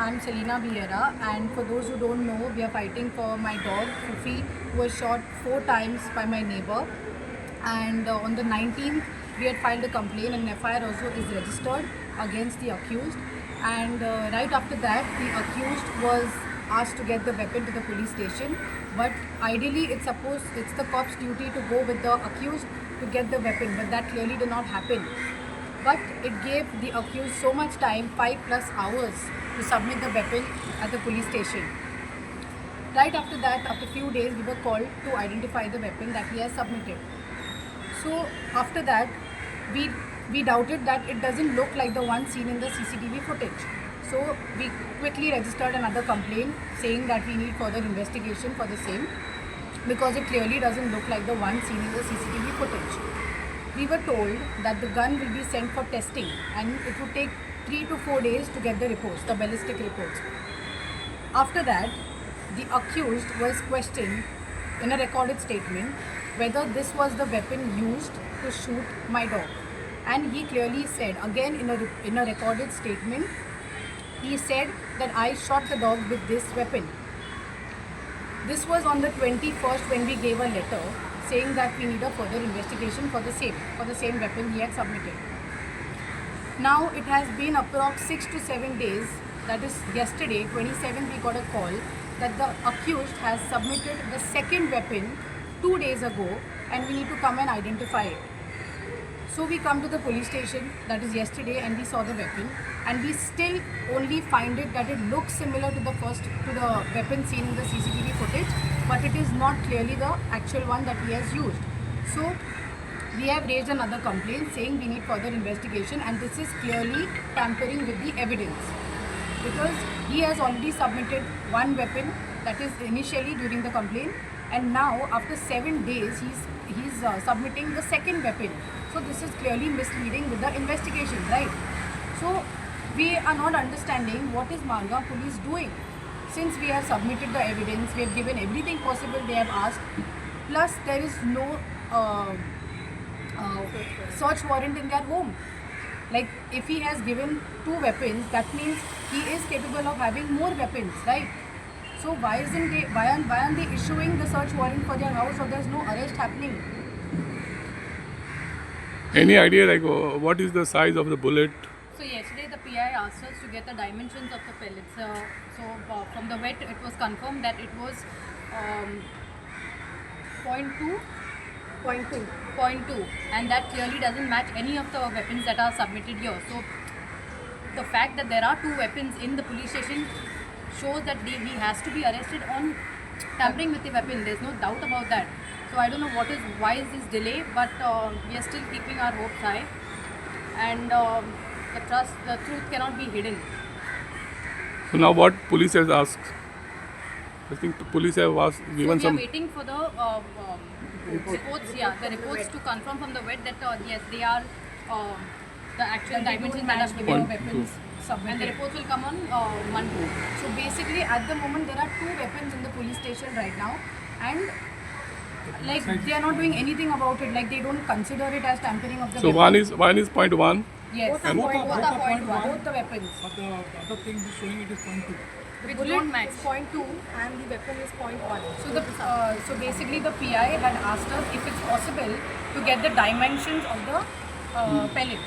I'm Selena Vieira, and for those who don't know, we are fighting for my dog Fufi, who was shot 4 times by my neighbor. And on the 19th, we had filed a complaint, and an FIR also is registered against the accused. And right after that, the accused was asked to get the weapon to the police station. But ideally, it's the cop's duty to go with the accused to get the weapon, but that clearly did not happen. But it gave the accused so much time, 5+ hours, to submit the weapon at the police station. Right after that, after a few days, we were called to identify the weapon that he has submitted. So after that, we doubted that it doesn't look like the one seen in the CCTV footage. So we quickly registered another complaint saying that we need further investigation for the same, because it clearly doesn't look like the one seen in the CCTV footage. We were told that the gun will be sent for testing, and it would take 3 to 4 days to get the reports, the ballistic reports. After that, the accused was questioned in a recorded statement whether this was the weapon used to shoot my dog. And he clearly said, again in a recorded statement, he said that I shot the dog with this weapon. This was on the 21st when we gave a letter saying that we need a further investigation for the same weapon he had submitted. Now it has been approx 6 to 7 days, that is yesterday, 27th, we got a call that the accused has submitted the second weapon 2 days ago, and we need to come and identify it. So we come to the police station, that is yesterday, and we saw the weapon, and we still only find it that it looks similar to the weapon seen in the CCTV footage, but it is not clearly the actual one that he has used. So we have raised another complaint saying we need further investigation, and this is clearly tampering with the evidence, because he has already submitted one weapon, that is initially during the complaint, and now after 7 days he's submitting the second weapon. So this is clearly misleading with the investigation, right? So we are not understanding what is Margam police doing. Since we have submitted the evidence, we have given everything possible they have asked, plus there is no search warrant in their home. Like, if he has given 2 weapons, that means he is capable of having more weapons, right? So why aren't they issuing the search warrant for their house, or there's no arrest happening? Any idea like what is the size of the bullet? So yesterday the PI asked us to get the dimensions of the pellets. From the vet it was confirmed that it was 0.2, and that clearly doesn't match any of the weapons that are submitted here. So the fact that there are 2 weapons in the police station shows that he has to be arrested on tampering with the weapon. There's no doubt about that. So I don't know why is this delay, but we are still keeping our hopes high, and the truth cannot be hidden. So now what police has asked? I think the police have asked, given So we some. are waiting for the reports. Yeah, the reports to confirm from the vet that yes, they are the actual dimensions that are given weapons. And the reports will come on Monday. So basically, at the moment, there are 2 weapons in the police station right now, and like they are not doing anything about it. Like, they don't consider it as tampering of the So weapon. one is .1. Yes, both are point one. Both the weapons. But the other thing is showing it is 0.2. The bullet is 0.2 and the weapon is 0.1. So basically the PI had asked us if it's possible to get the dimensions of the pellet.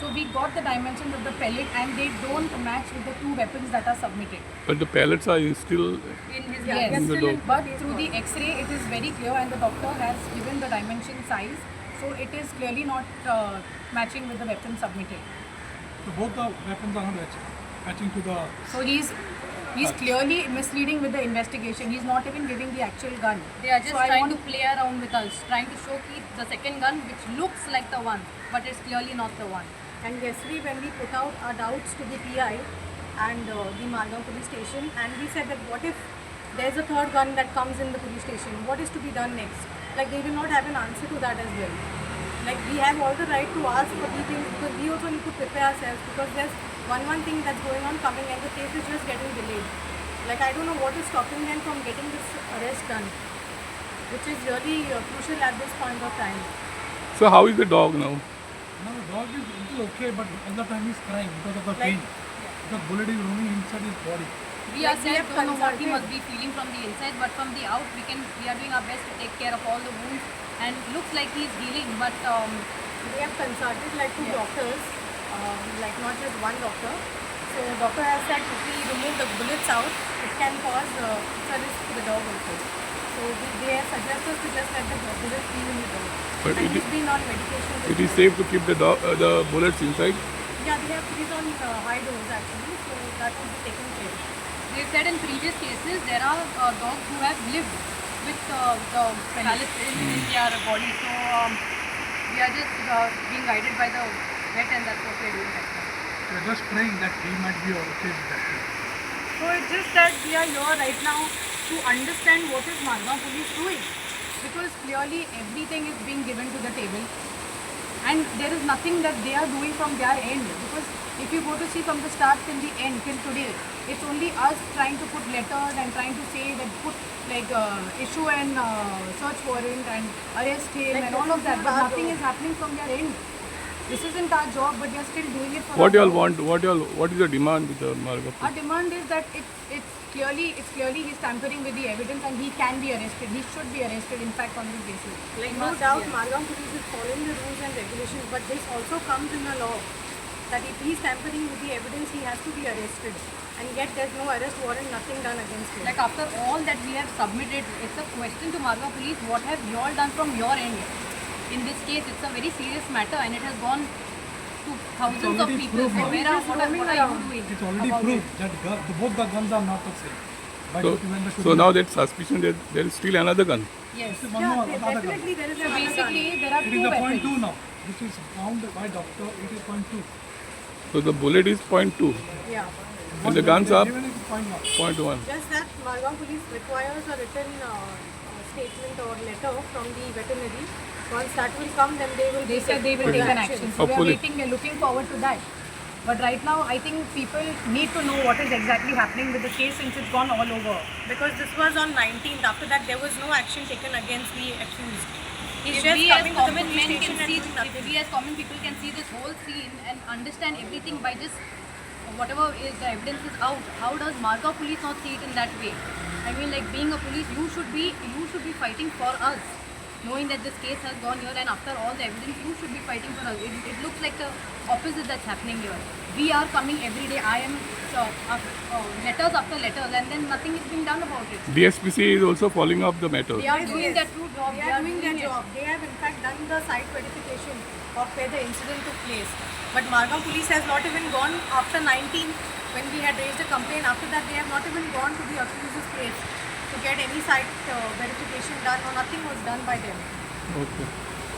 So we got the dimensions of the pellet, and they don't match with the 2 weapons that are submitted. But the pellets are still. In his in the dog. But through the X-ray it is very clear, and the doctor has given the dimension size. So it is clearly not matching with the weapon submitted. So both the weapons are not matching to the. So he's clearly misleading with the investigation. He's not even giving the actual gun. They are just trying to play around with us, trying to show the second gun which looks like the one, but it's clearly not the one. And yesterday when we put out our doubts to the PI and the Margam police station, and we said that what if there's a third gun that comes in the police station, what is to be done next? Like, they will not have an answer to that as well. Like, we have all the right to ask for these things, because we also need to prepare ourselves, because there's one thing that's going on coming, and the case is just getting delayed. Like, I don't know what is stopping them from getting this arrest done, which is really crucial at this point of time. So how is the dog now? Now the dog is a little okay, but all the time he's crying because of the pain. The bullet is roaming inside his body. We are Like we have don't know what he consulted. must be feeling from the inside, but from the out, we are doing our best to take care of all the wounds, and looks like he is healing. But We have consulted like two doctors, like not just one doctor. So doctor has said if we remove the bullets out, it can cause it's a risk to the dog also. So they have suggested to just let the bullets be in the dog. But And it he's been on medication. It is safe to keep the bullets inside. Yeah, they have he's on high dose actually, so that will be taken care. they said in previous cases there are dogs who have lived with the pellets in their body. So we are just being guided by the vet, and that's what we are doing right now. We are just praying that he might be okay with that thing. So it's just that we are here right now to understand what is Margam police doing, because clearly everything is being given to the table, and there is nothing that they are doing from their end. Because if you go to see from the start till the end till today, it's only us trying to put letters and trying to say that put like issue an search warrant and arrest him Like and this all of is that, not but our nothing job. is happening from their end. This isn't our job, but they are still doing it for What our y'all job. want? What is the demand with the Marga? Our demand is that it's clearly he's tampering with the evidence and he can be arrested. He should be arrested, in fact, on this basis. Like He no must doubt be arrested. Margam police is following the rules and regulations, but this also comes in the law that if he is tampering with the evidence, he has to be arrested. And yet there's no arrest warrant, nothing done against him. Like after all that we have submitted, it's a question to Marga Police, what have you all done from your end? In this case, it's a very serious matter and it has gone to thousands of already people. proved So now. where are, what are you doing? It's already about proved it? that both the guns are not the same. By So, when the so shooting- now that suspicion there is still another gun. Yes. This is one Yeah, more, there- another gun. definitely there is So a basically, there are It two is a weapons. .2 now. This is found by doctor. It is .2. So the bullet is .2 yeah. and the guns are Even it is .1. .1. Just that Margam police requires a written statement or letter from the veterinary. Once that will come, then they will. They said they will take an action. So we are Hopefully. waiting, we are looking forward to that. But right now, I think people need to know what is exactly happening with the case since it's gone all over. Because this was on 19th. After that, there was no action taken against the accused. He's If just we as coming to the common police men station can and see, doing if nothing. we as common people can see this whole scene and understand everything by just whatever is the evidence is out, how does Marga Police not see it in that way? I mean, like being a police, you should be fighting for us, knowing that this case has gone here, and after all the evidence, you should be fighting for us. It looks like the opposite that's happening here. We are coming every day. I am letters after letters, and then nothing is being done about it. DSPC is also following up the matter. They are Yes, doing yes. their true job. They are doing their it. job. They have in fact done the site verification of where the incident took place. But Margam police has not even gone after 19th when we had raised a complaint. After that, they have not even gone to the accuser's place to get any site verification done, or nothing was done by them. Okay.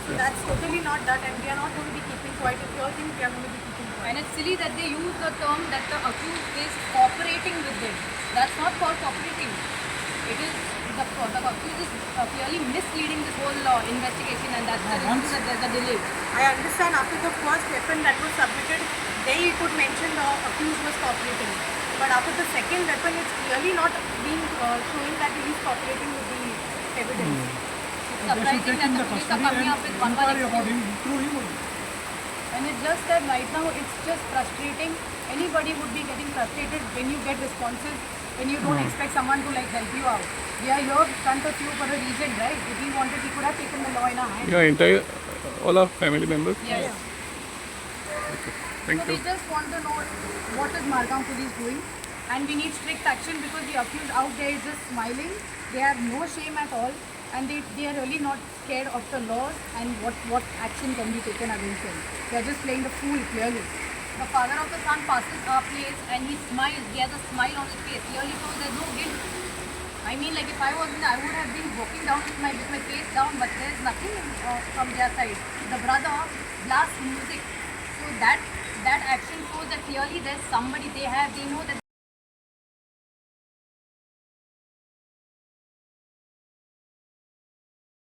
So that's totally not done, and we are not going to be keeping quiet. If you all think we are going to be keeping quiet. And it's silly that they use the term that the accused is cooperating with them. That's not called cooperating. It is the accused is clearly misleading this whole investigation, and that's the reason that there's a delay. I understand after the first weapon that was submitted, there you could mention the accused was cooperating. But after the second weapon, it's clearly not being showing that he is cooperating with the evidence. It's They should surprising take that in the the police are custody coming and up with one inquiry about excuse. him through him only. And it's just that right now it's just frustrating. Anybody would be getting frustrated when you get responses, when you don't expect someone to like help you out. We are here in front of you for a reason, right? If he wanted, he could have taken the law in our hands. Yeah, entire all our family members. Yes. Thank So we you. just want to know what is Margam police doing, and we need strict action because the accused out there is just smiling. They have no shame at all, and they are really not scared of the laws and what action can be taken against them. They are just playing the fool clearly. The father of the son passes our place and he smiles. He has a smile on his face. Clearly shows there's no guilt. I mean, like if I was in, I would have been walking down with my face down, but there's nothing from their side. The brother blasts music, so that action shows that clearly there's somebody they know that.